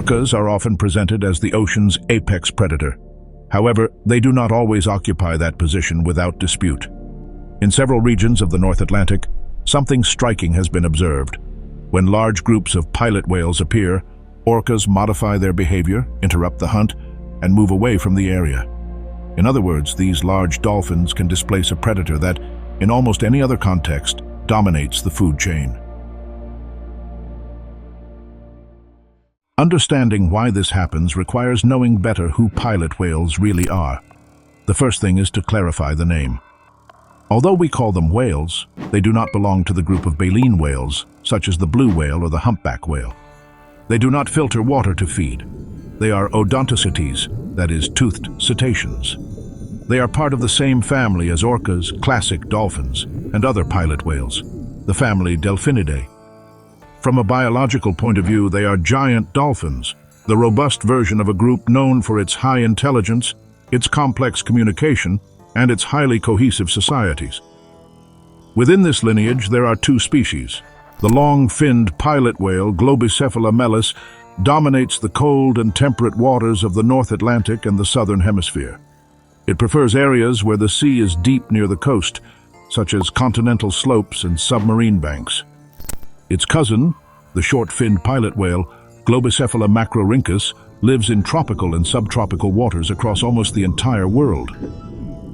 Orcas are often presented as the ocean's apex predator. However, they do not always occupy that position without dispute. In several regions of the North Atlantic, something striking has been observed. When large groups of pilot whales appear, orcas modify their behavior, interrupt the hunt, and move away from the area. In other words, these large dolphins can displace a predator that, in almost any other context, dominates the food chain. Understanding why this happens requires knowing better who pilot whales really are. The first thing is to clarify the name. Although we call them whales, they do not belong to the group of baleen whales, such as the blue whale or the humpback whale. They do not filter water to feed. They are odontocetes, that is, toothed cetaceans. They are part of the same family as orcas, classic dolphins, and other pilot whales, the family Delphinidae. From a biological point of view, they are giant dolphins, the robust version of a group known for its high intelligence, its complex communication, and its highly cohesive societies. Within this lineage, there are two species. The long-finned pilot whale, Globicephala mellis, dominates the cold and temperate waters of the North Atlantic and the Southern Hemisphere. It prefers areas where the sea is deep near the coast, such as continental slopes and submarine banks. Its cousin, the short-finned pilot whale, Globicephala macrorhynchus, lives in tropical and subtropical waters across almost the entire world.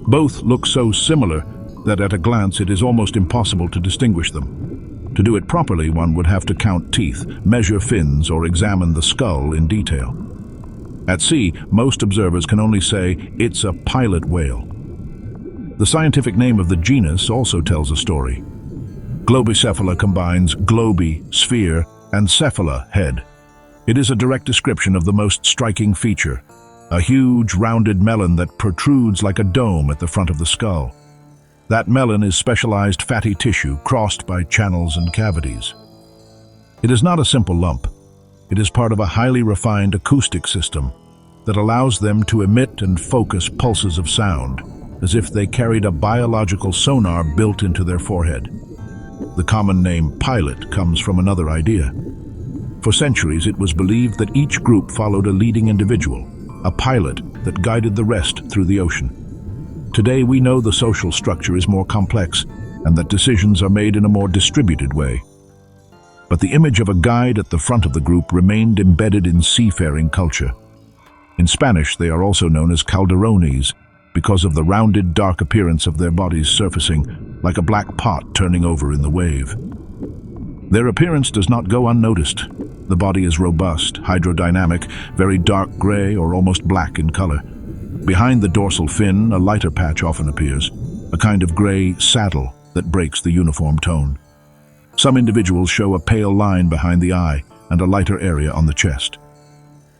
Both look so similar that at a glance it is almost impossible to distinguish them. To do it properly, one would have to count teeth, measure fins, or examine the skull in detail. At sea, most observers can only say, "It's a pilot whale." The scientific name of the genus also tells a story. Globicephala combines globi, sphere, and cephala, head. It is a direct description of the most striking feature, a huge rounded melon that protrudes like a dome at the front of the skull. That melon is specialized fatty tissue crossed by channels and cavities. It is not a simple lump. It is part of a highly refined acoustic system that allows them to emit and focus pulses of sound, as if they carried a biological sonar built into their forehead. The common name pilot comes from another idea. For centuries, it was believed that each group followed a leading individual, a pilot that guided the rest through the ocean. Today, we know the social structure is more complex and that decisions are made in a more distributed way. But the image of a guide at the front of the group remained embedded in seafaring culture. In Spanish, they are also known as calderones because of the rounded, dark appearance of their bodies surfacing like a black pot turning over in the wave. Their appearance does not go unnoticed. The body is robust, hydrodynamic, very dark gray or almost black in color. Behind the dorsal fin, a lighter patch often appears, a kind of gray saddle that breaks the uniform tone. Some individuals show a pale line behind the eye and a lighter area on the chest.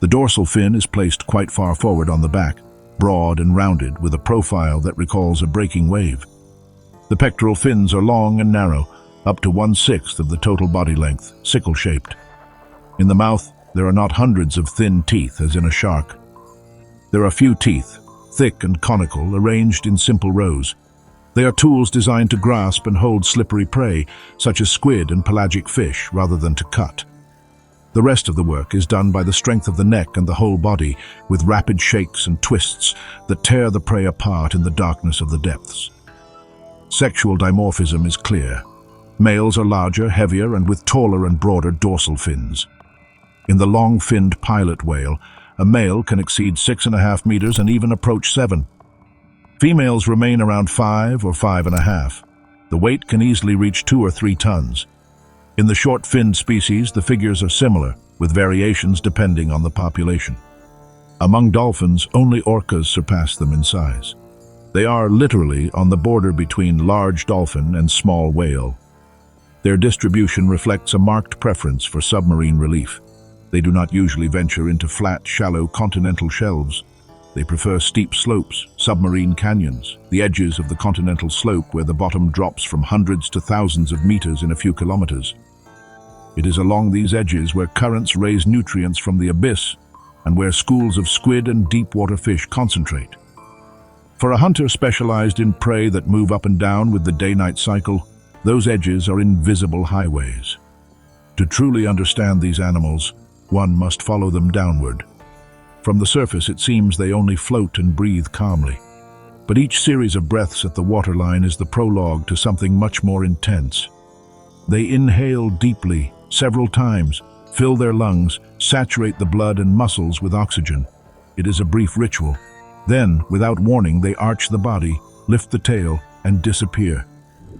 The dorsal fin is placed quite far forward on the back, broad and rounded with a profile that recalls a breaking wave. The pectoral fins are long and narrow, up to 1/6 of the total body length, sickle-shaped. In the mouth, there are not hundreds of thin teeth as in a shark. There are few teeth, thick and conical, arranged in simple rows. They are tools designed to grasp and hold slippery prey, such as squid and pelagic fish, rather than to cut. The rest of the work is done by the strength of the neck and the whole body, with rapid shakes and twists that tear the prey apart in the darkness of the depths. Sexual dimorphism is clear. Males are larger, heavier, and with taller and broader dorsal fins. In the long-finned pilot whale, a male can exceed 6.5 meters and even approach 7. Females remain around 5 or 5.5. The weight can easily reach 2 or 3 tons. In the short-finned species, the figures are similar, with variations depending on the population. Among dolphins, only orcas surpass them in size. They are literally on the border between large dolphin and small whale. Their distribution reflects a marked preference for submarine relief. They do not usually venture into flat, shallow continental shelves. They prefer steep slopes, submarine canyons, the edges of the continental slope where the bottom drops from hundreds to thousands of meters in a few kilometers. It is along these edges where currents raise nutrients from the abyss and where schools of squid and deep-water fish concentrate. For a hunter specialized in prey that move up and down with the day-night cycle, those edges are invisible highways. To truly understand these animals, one must follow them downward. From the surface, it seems they only float and breathe calmly. But each series of breaths at the waterline is the prologue to something much more intense. They inhale deeply, several times, fill their lungs, saturate the blood and muscles with oxygen. It is a brief ritual. Then, without warning, they arch the body, lift the tail, and disappear.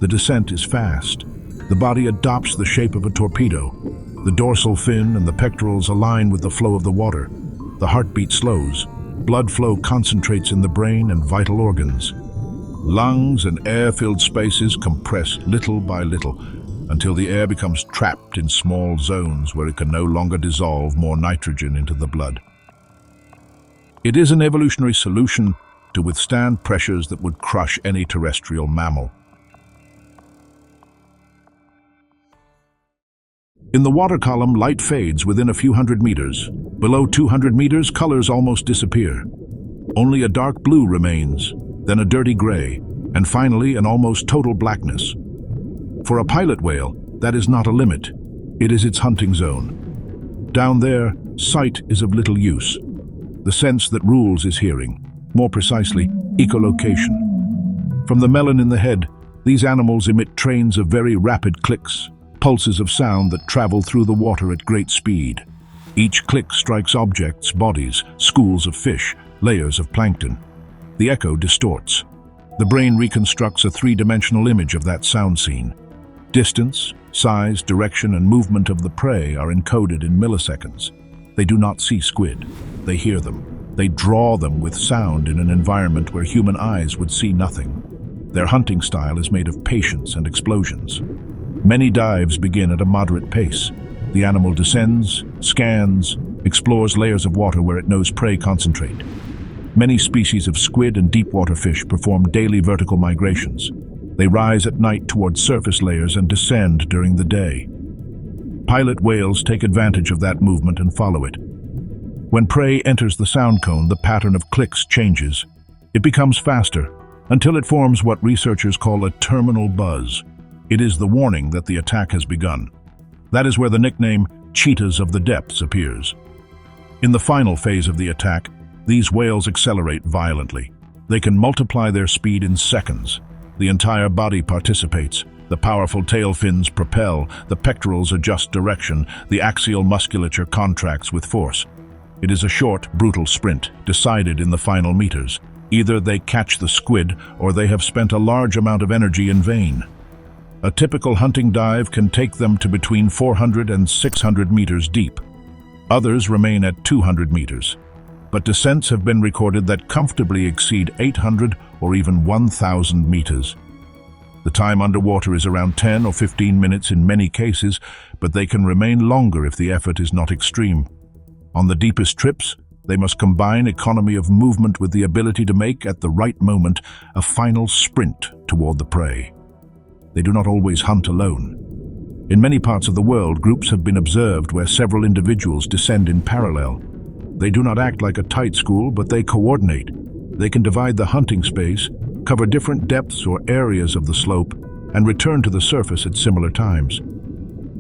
The descent is fast. The body adopts the shape of a torpedo. The dorsal fin and the pectorals align with the flow of the water. The heartbeat slows. Blood flow concentrates in the brain and vital organs. Lungs and air-filled spaces compress little by little until the air becomes trapped in small zones where it can no longer dissolve more nitrogen into the blood. It is an evolutionary solution to withstand pressures that would crush any terrestrial mammal. In the water column, light fades within a few hundred meters. Below 200 meters, colors almost disappear. Only a dark blue remains, then a dirty gray, and finally an almost total blackness. For a pilot whale, that is not a limit. It is its hunting zone. Down there, sight is of little use. The sense that rules is hearing, more precisely, echolocation. From the melon in the head, these animals emit trains of very rapid clicks, pulses of sound that travel through the water at great speed. Each click strikes objects, bodies, schools of fish, layers of plankton. The echo distorts. The brain reconstructs a three-dimensional image of that sound scene. Distance, size, direction, and movement of the prey are encoded in milliseconds. They do not see squid. They hear them. They draw them with sound in an environment where human eyes would see nothing. Their hunting style is made of patience and explosions. Many dives begin at a moderate pace. The animal descends, scans, explores layers of water where it knows prey concentrate. Many species of squid and deep-water fish perform daily vertical migrations. They rise at night towards surface layers and descend during the day. Pilot whales take advantage of that movement and follow it. When prey enters the sound cone, the pattern of clicks changes. It becomes faster, until it forms what researchers call a terminal buzz. It is the warning that the attack has begun. That is where the nickname cheetahs of the depths appears. In the final phase of the attack, these whales accelerate violently. They can multiply their speed in seconds. The entire body participates. The powerful tail fins propel, the pectorals adjust direction, the axial musculature contracts with force. It is a short, brutal sprint, decided in the final meters. Either they catch the squid, or they have spent a large amount of energy in vain. A typical hunting dive can take them to between 400 and 600 meters deep. Others remain at 200 meters. But descents have been recorded that comfortably exceed 800 or even 1,000 meters. The time underwater is around 10 or 15 minutes in many cases, but they can remain longer if the effort is not extreme. On the deepest trips, they must combine economy of movement with the ability to make, at the right moment, a final sprint toward the prey. They do not always hunt alone. In many parts of the world, groups have been observed where several individuals descend in parallel. They do not act like a tight school, but they coordinate. They can divide the hunting space, cover different depths or areas of the slope, and return to the surface at similar times.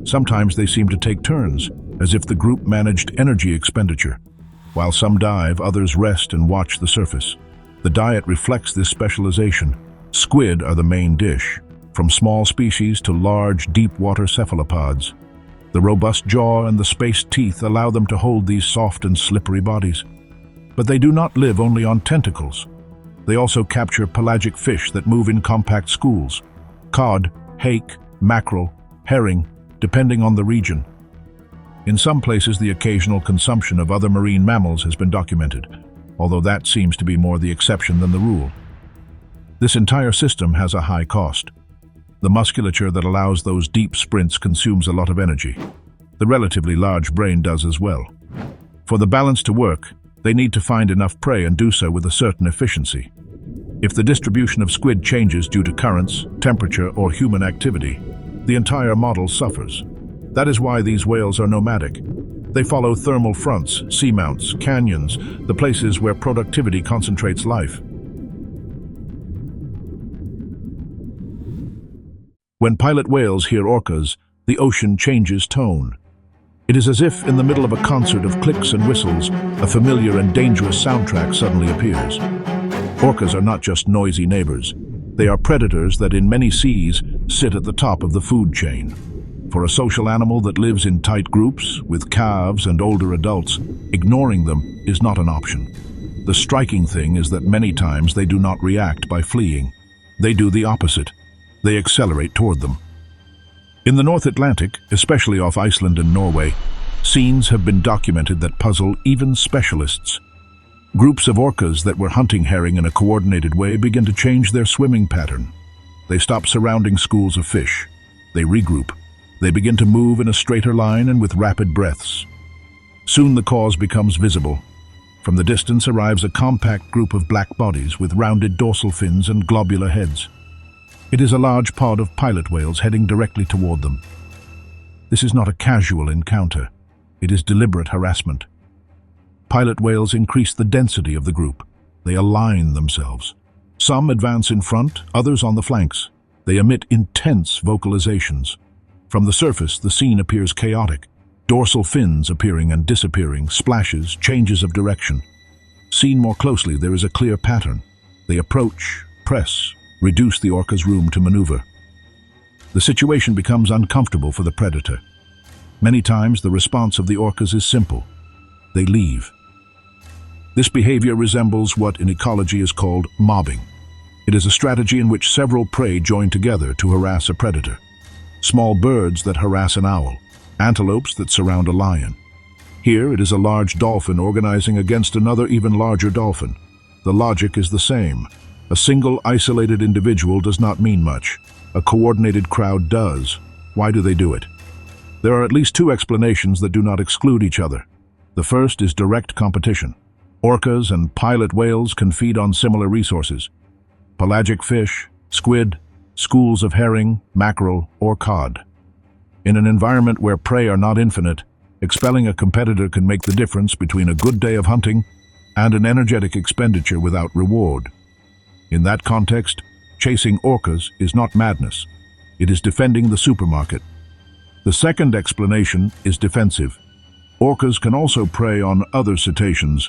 Sometimes they seem to take turns, as if the group managed energy expenditure. While some dive, others rest and watch the surface. The diet reflects this specialization. Squid are the main dish, from small species to large, deep-water cephalopods. The robust jaw and the spaced teeth allow them to hold these soft and slippery bodies. But they do not live only on tentacles. They also capture pelagic fish that move in compact schools: cod, hake, mackerel, herring, depending on the region. In some places, the occasional consumption of other marine mammals has been documented, although that seems to be more the exception than the rule. This entire system has a high cost. The musculature that allows those deep sprints consumes a lot of energy. The relatively large brain does as well. For the balance to work, they need to find enough prey and do so with a certain efficiency. If the distribution of squid changes due to currents, temperature, or human activity, the entire model suffers. That is why these whales are nomadic. They follow thermal fronts, seamounts, canyons, the places where productivity concentrates life. When pilot whales hear orcas, the ocean changes tone. It is as if, in the middle of a concert of clicks and whistles, a familiar and dangerous soundtrack suddenly appears. Orcas are not just noisy neighbors. They are predators that in many seas sit at the top of the food chain. For a social animal that lives in tight groups, with calves and older adults, ignoring them is not an option. The striking thing is that many times they do not react by fleeing. They do the opposite. They accelerate toward them. In the North Atlantic, especially off Iceland and Norway, scenes have been documented that puzzle even specialists. Groups of orcas that were hunting herring in a coordinated way begin to change their swimming pattern. They stop surrounding schools of fish. They regroup. They begin to move in a straighter line and with rapid breaths. Soon the cause becomes visible. From the distance arrives a compact group of black bodies with rounded dorsal fins and globular heads. It is a large pod of pilot whales heading directly toward them. This is not a casual encounter. It is deliberate harassment. Pilot whales increase the density of the group. They align themselves. Some advance in front, others on the flanks. They emit intense vocalizations. From the surface, the scene appears chaotic. Dorsal fins appearing and disappearing, splashes, changes of direction. Seen more closely, there is a clear pattern. They approach, press, reduce the orca's room to maneuver. The situation becomes uncomfortable for the predator. Many times, the response of the orcas is simple. They leave. This behavior resembles what in ecology is called mobbing. It is a strategy in which several prey join together to harass a predator. Small birds that harass an owl, antelopes that surround a lion. Here it is a large dolphin organizing against another even larger dolphin. The logic is the same. A single isolated individual does not mean much. A coordinated crowd does. Why do they do it? There are at least two explanations that do not exclude each other. The first is direct competition. Orcas and pilot whales can feed on similar resources. Pelagic fish, squid, schools of herring, mackerel, or cod. In an environment where prey are not infinite, expelling a competitor can make the difference between a good day of hunting and an energetic expenditure without reward. In that context, chasing orcas is not madness. It is defending the supermarket. The second explanation is defensive. Orcas can also prey on other cetaceans.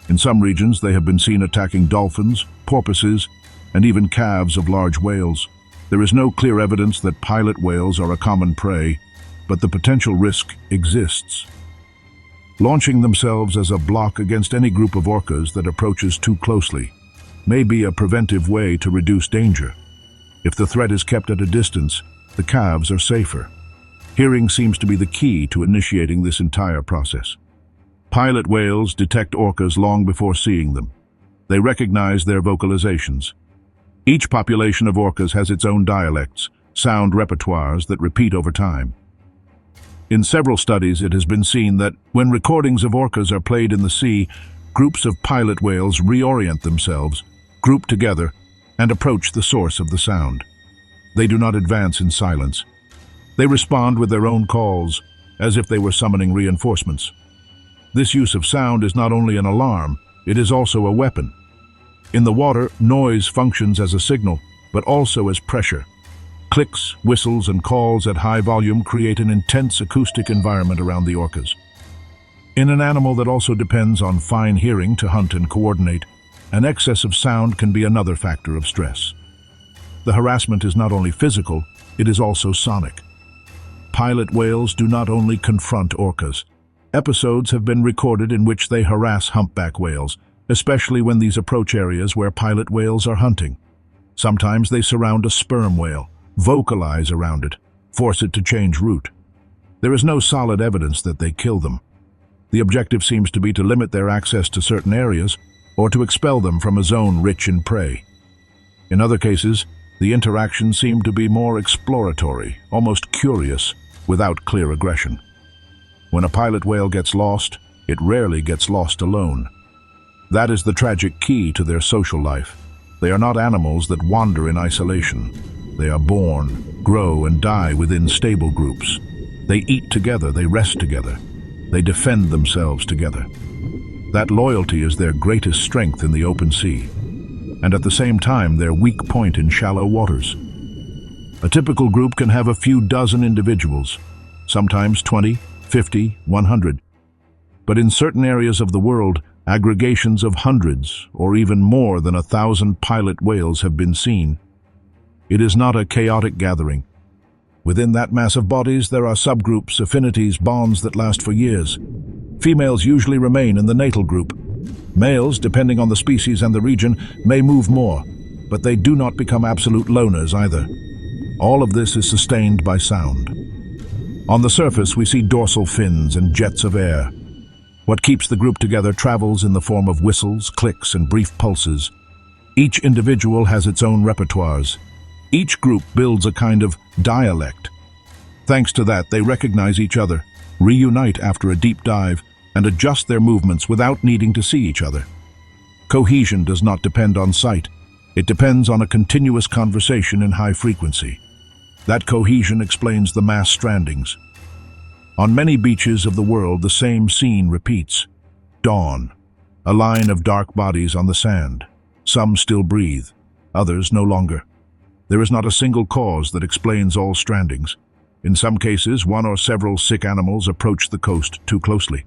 In some regions, they have been seen attacking dolphins, porpoises, and even calves of large whales. There is no clear evidence that pilot whales are a common prey, but the potential risk exists. Launching themselves as a block against any group of orcas that approaches too closely may be a preventive way to reduce danger. If the threat is kept at a distance, the calves are safer. Hearing seems to be the key to initiating this entire process. Pilot whales detect orcas long before seeing them. They recognize their vocalizations. Each population of orcas has its own dialects, sound repertoires that repeat over time. In several studies, it has been seen that when recordings of orcas are played in the sea, groups of pilot whales reorient themselves, group together, and approach the source of the sound. They do not advance in silence. They respond with their own calls, as if they were summoning reinforcements. This use of sound is not only an alarm, it is also a weapon. In the water, noise functions as a signal, but also as pressure. Clicks, whistles, and calls at high volume create an intense acoustic environment around the orcas. In an animal that also depends on fine hearing to hunt and coordinate, an excess of sound can be another factor of stress. The harassment is not only physical, it is also sonic. Pilot whales do not only confront orcas. Episodes have been recorded in which they harass humpback whales, especially when these approach areas where pilot whales are hunting. Sometimes they surround a sperm whale, vocalize around it, force it to change route. There is no solid evidence that they kill them. The objective seems to be to limit their access to certain areas or to expel them from a zone rich in prey. In other cases, the interactions seem to be more exploratory, almost curious, without clear aggression. When a pilot whale gets lost, it rarely gets lost alone. That is the tragic key to their social life. They are not animals that wander in isolation. They are born, grow, and die within stable groups. They eat together, they rest together. They defend themselves together. That loyalty is their greatest strength in the open sea, and at the same time their weak point in shallow waters. A typical group can have a few dozen individuals, sometimes 20, 50, 100. But in certain areas of the world, aggregations of hundreds or even more than 1,000 pilot whales have been seen. It is not a chaotic gathering. Within that mass of bodies, there are subgroups, affinities, bonds that last for years. Females usually remain in the natal group. Males, depending on the species and the region, may move more, but they do not become absolute loners either. All of this is sustained by sound. On the surface, we see dorsal fins and jets of air. What keeps the group together travels in the form of whistles, clicks, and brief pulses. Each individual has its own repertoires. Each group builds a kind of dialect. Thanks to that, they recognize each other, reunite after a deep dive, and adjust their movements without needing to see each other. Cohesion does not depend on sight. It depends on a continuous conversation in high frequency. That cohesion explains the mass strandings. On many beaches of the world, the same scene repeats. Dawn, a line of dark bodies on the sand. Some still breathe, others no longer. There is not a single cause that explains all strandings. In some cases, one or several sick animals approach the coast too closely.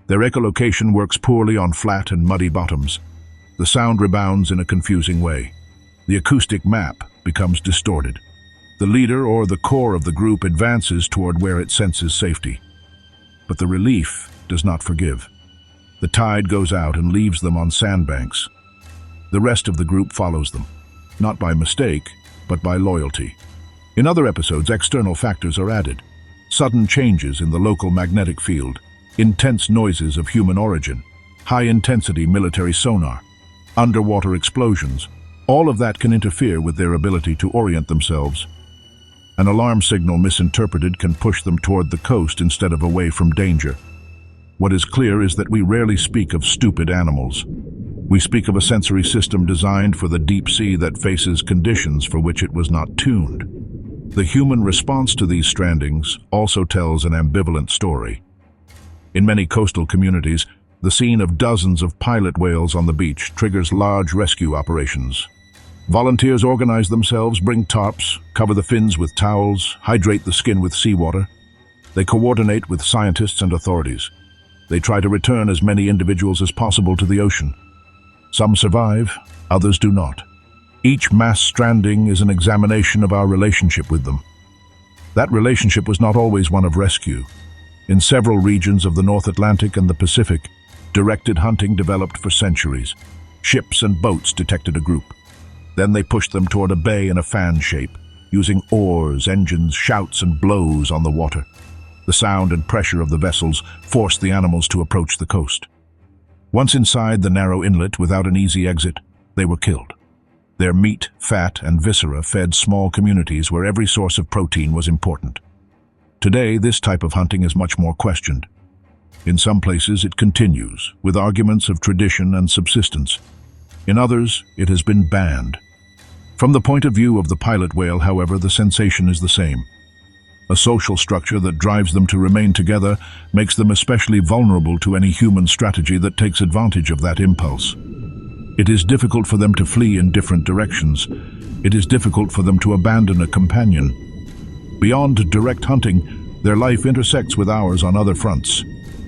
Their echolocation works poorly on flat and muddy bottoms. The sound rebounds in a confusing way. The acoustic map becomes distorted. The leader or the core of the group advances toward where it senses safety. But the relief does not forgive. The tide goes out and leaves them on sandbanks. The rest of the group follows them, not by mistake, but by loyalty. In other episodes, external factors are added. Sudden changes in the local magnetic field, intense noises of human origin, high-intensity military sonar, underwater explosions. All of that can interfere with their ability to orient themselves. An alarm signal misinterpreted can push them toward the coast instead of away from danger. What is clear is that we rarely speak of stupid animals. We speak of a sensory system designed for the deep sea that faces conditions for which it was not tuned. The human response to these strandings also tells an ambivalent story. In many coastal communities, the scene of dozens of pilot whales on the beach triggers large rescue operations. Volunteers organize themselves, bring tarps, cover the fins with towels, hydrate the skin with seawater. They coordinate with scientists and authorities. They try to return as many individuals as possible to the ocean. Some survive, others do not. Each mass stranding is an examination of our relationship with them. That relationship was not always one of rescue. In several regions of the North Atlantic and the Pacific, directed hunting developed for centuries. Ships and boats detected a group. Then they pushed them toward a bay in a fan shape, using oars, engines, shouts, and blows on the water. The sound and pressure of the vessels forced the animals to approach the coast. Once inside the narrow inlet without an easy exit, they were killed. Their meat, fat, and viscera fed small communities where every source of protein was important. Today, this type of hunting is much more questioned. In some places, it continues, with arguments of tradition and subsistence. In others, it has been banned. From the point of view of the pilot whale, however, the sensation is the same. A social structure that drives them to remain together makes them especially vulnerable to any human strategy that takes advantage of that impulse. It is difficult for them to flee in different directions. It is difficult for them to abandon a companion. Beyond direct hunting, their life intersects with ours on other fronts.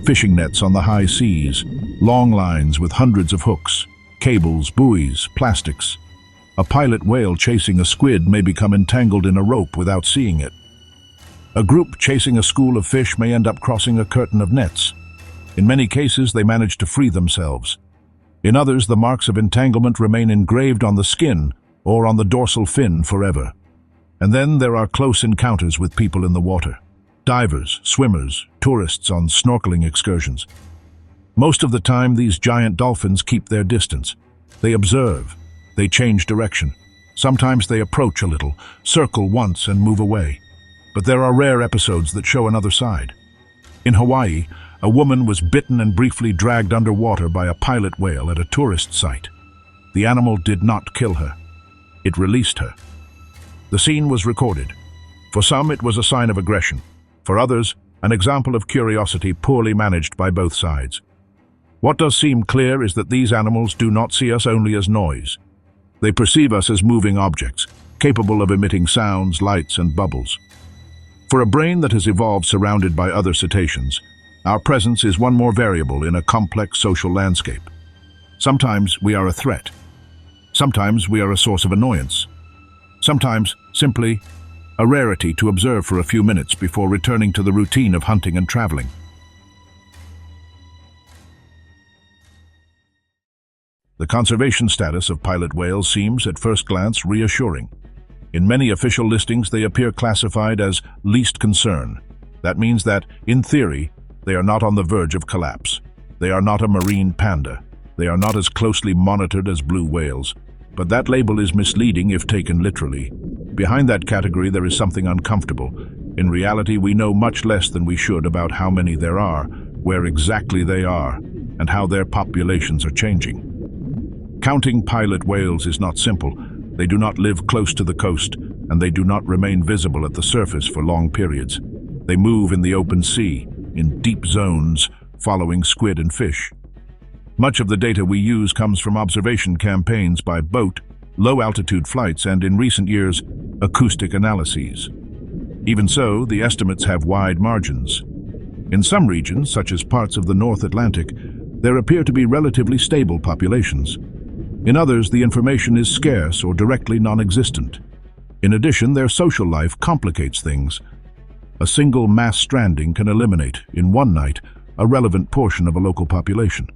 Fishing nets on the high seas, long lines with hundreds of hooks, cables, buoys, plastics. A pilot whale chasing a squid may become entangled in a rope without seeing it. A group chasing a school of fish may end up crossing a curtain of nets. In many cases, they manage to free themselves. In others, the marks of entanglement remain engraved on the skin or on the dorsal fin forever. And then there are close encounters with people in the water. Divers, swimmers, tourists on snorkeling excursions. Most of the time, these giant dolphins keep their distance. They observe. They change direction. Sometimes they approach a little, circle once and move away. But there are rare episodes that show another side. In Hawaii, a woman was bitten and briefly dragged underwater by a pilot whale at a tourist site. The animal did not kill her. It released her. The scene was recorded. For some, it was a sign of aggression. For others, an example of curiosity poorly managed by both sides. What does seem clear is that these animals do not see us only as noise. They perceive us as moving objects, capable of emitting sounds, lights, and bubbles. For a brain that has evolved surrounded by other cetaceans, our presence is one more variable in a complex social landscape. Sometimes we are a threat. Sometimes we are a source of annoyance. Sometimes, simply, a rarity to observe for a few minutes before returning to the routine of hunting and traveling. The conservation status of pilot whales seems, at first glance, reassuring. In many official listings, they appear classified as least concern. That means that, in theory, they are not on the verge of collapse. They are not a marine panda. They are not as closely monitored as blue whales. But that label is misleading if taken literally. Behind that category, there is something uncomfortable. In reality, we know much less than we should about how many there are, where exactly they are, and how their populations are changing. Counting pilot whales is not simple. They do not live close to the coast, and they do not remain visible at the surface for long periods. They move in the open sea, in deep zones, following squid and fish. Much of the data we use comes from observation campaigns by boat, low-altitude flights, and in recent years, acoustic analyses. Even so, the estimates have wide margins. In some regions, such as parts of the North Atlantic, there appear to be relatively stable populations. In others, the information is scarce or directly non-existent. In addition, their social life complicates things. A single mass stranding can eliminate, in one night, a relevant portion of a local population.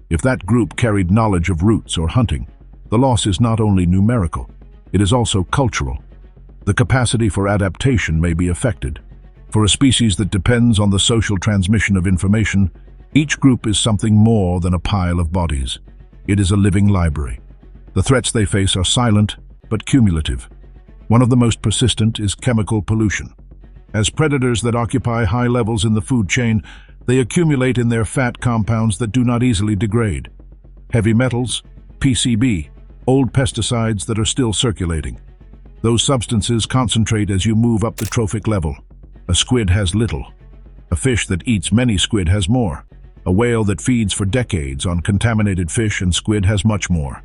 If that group carried knowledge of routes or hunting, the loss is not only numerical, it is also cultural. The capacity for adaptation may be affected. For a species that depends on the social transmission of information, each group is something more than a pile of bodies. It is a living library. The threats they face are silent but cumulative. One of the most persistent is chemical pollution. As predators that occupy high levels in the food chain, they accumulate in their fat compounds that do not easily degrade. Heavy metals, PCB, old pesticides that are still circulating. Those substances concentrate as you move up the trophic level. A squid has little. A fish that eats many squid has more. A whale that feeds for decades on contaminated fish and squid has much more.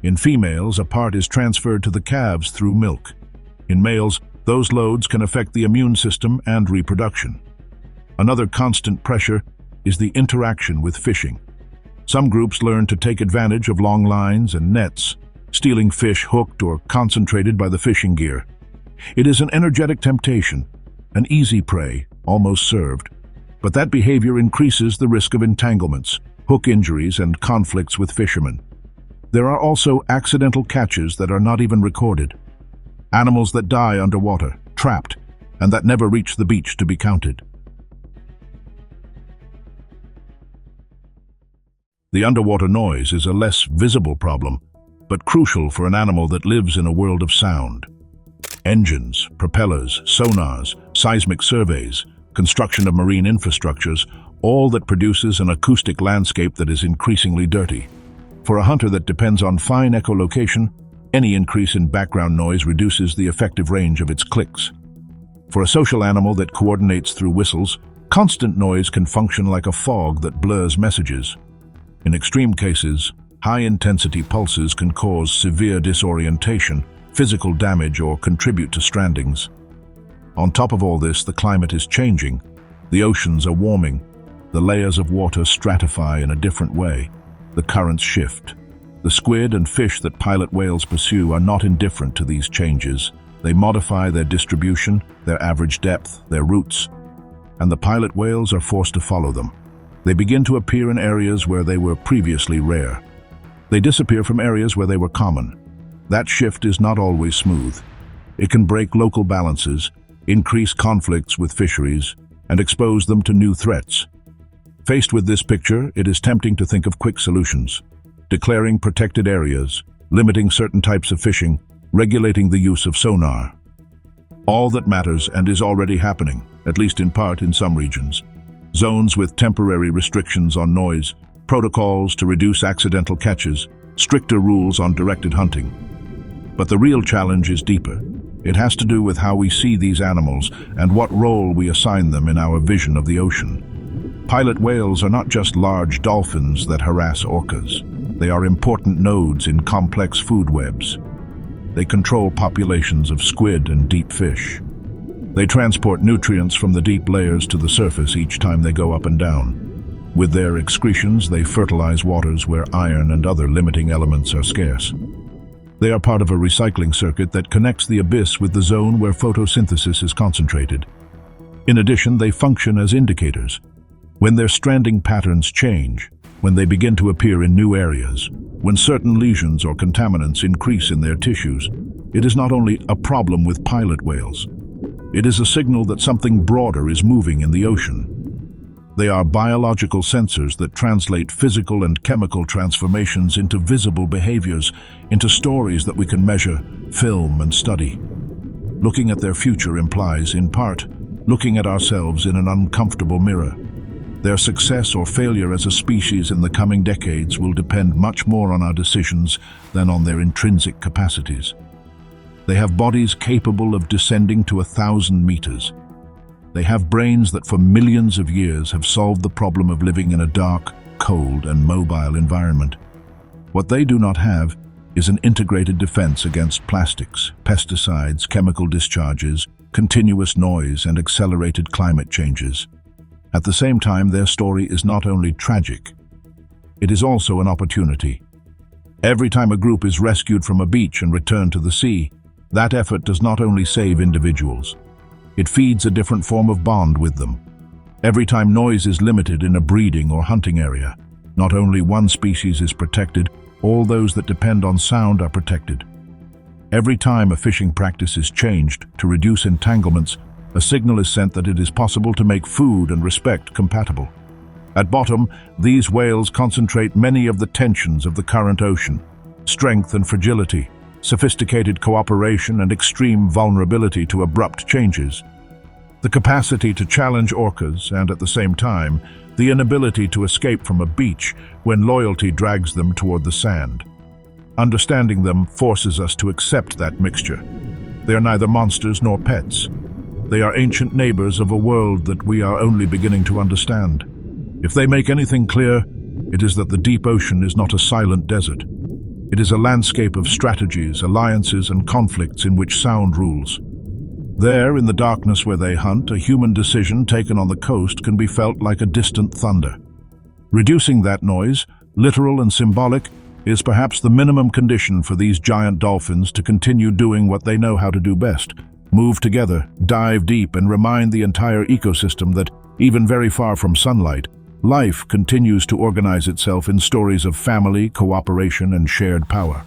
In females, a part is transferred to the calves through milk. In males, those loads can affect the immune system and reproduction. Another constant pressure is the interaction with fishing. Some groups learn to take advantage of long lines and nets, stealing fish hooked or concentrated by the fishing gear. It is an energetic temptation, an easy prey, almost served. But that behavior increases the risk of entanglements, hook injuries, and conflicts with fishermen. There are also accidental catches that are not even recorded. Animals that die underwater, trapped, and that never reach the beach to be counted. The underwater noise is a less visible problem, but crucial for an animal that lives in a world of sound. Engines, propellers, sonars, seismic surveys, construction of marine infrastructures, all that produces an acoustic landscape that is increasingly dirty. For a hunter that depends on fine echolocation, any increase in background noise reduces the effective range of its clicks. For a social animal that coordinates through whistles, constant noise can function like a fog that blurs messages. In extreme cases, high-intensity pulses can cause severe disorientation, physical damage, or contribute to strandings. On top of all this, the climate is changing. The oceans are warming. The layers of water stratify in a different way. The currents shift. The squid and fish that pilot whales pursue are not indifferent to these changes. They modify their distribution, their average depth, their routes, and the pilot whales are forced to follow them. They begin to appear in areas where they were previously rare. They disappear from areas where they were common. That shift is not always smooth. It can break local balances, increase conflicts with fisheries, and expose them to new threats. Faced with this picture, it is tempting to think of quick solutions. Declaring protected areas, limiting certain types of fishing, regulating the use of sonar. All that matters and is already happening, at least in part in some regions. Zones with temporary restrictions on noise, protocols to reduce accidental catches, stricter rules on directed hunting. But the real challenge is deeper. It has to do with how we see these animals and what role we assign them in our vision of the ocean. Pilot whales are not just large dolphins that harass orcas. They are important nodes in complex food webs. They control populations of squid and deep fish. They transport nutrients from the deep layers to the surface each time they go up and down. With their excretions, they fertilize waters where iron and other limiting elements are scarce. They are part of a recycling circuit that connects the abyss with the zone where photosynthesis is concentrated. In addition, they function as indicators. When their stranding patterns change, when they begin to appear in new areas, when certain lesions or contaminants increase in their tissues, it is not only a problem with pilot whales. It is a signal that something broader is moving in the ocean. They are biological sensors that translate physical and chemical transformations into visible behaviors, into stories that we can measure, film, and study. Looking at their future implies, in part, looking at ourselves in an uncomfortable mirror. Their success or failure as a species in the coming decades will depend much more on our decisions than on their intrinsic capacities. They have bodies capable of descending to 1,000 meters. They have brains that for millions of years have solved the problem of living in a dark, cold, and mobile environment. What they do not have is an integrated defense against plastics, pesticides, chemical discharges, continuous noise, and accelerated climate changes. At the same time, their story is not only tragic, it is also an opportunity. Every time a group is rescued from a beach and returned to the sea, that effort does not only save individuals, it feeds a different form of bond with them. Every time noise is limited in a breeding or hunting area, not only one species is protected, all those that depend on sound are protected. Every time a fishing practice is changed to reduce entanglements, a signal is sent that it is possible to make food and respect compatible. At bottom, these whales concentrate many of the tensions of the current ocean: strength and fragility, sophisticated cooperation, and extreme vulnerability to abrupt changes. The capacity to challenge orcas and, at the same time, the inability to escape from a beach when loyalty drags them toward the sand. Understanding them forces us to accept that mixture. They are neither monsters nor pets. They are ancient neighbors of a world that we are only beginning to understand. If they make anything clear, it is that the deep ocean is not a silent desert. It is a landscape of strategies, alliances, and conflicts in which sound rules. There, in the darkness where they hunt, a human decision taken on the coast can be felt like a distant thunder. Reducing that noise, literal and symbolic, is perhaps the minimum condition for these giant dolphins to continue doing what they know how to do best: move together, dive deep, and remind the entire ecosystem that, even very far from sunlight, life continues to organize itself in stories of family, cooperation, and shared power.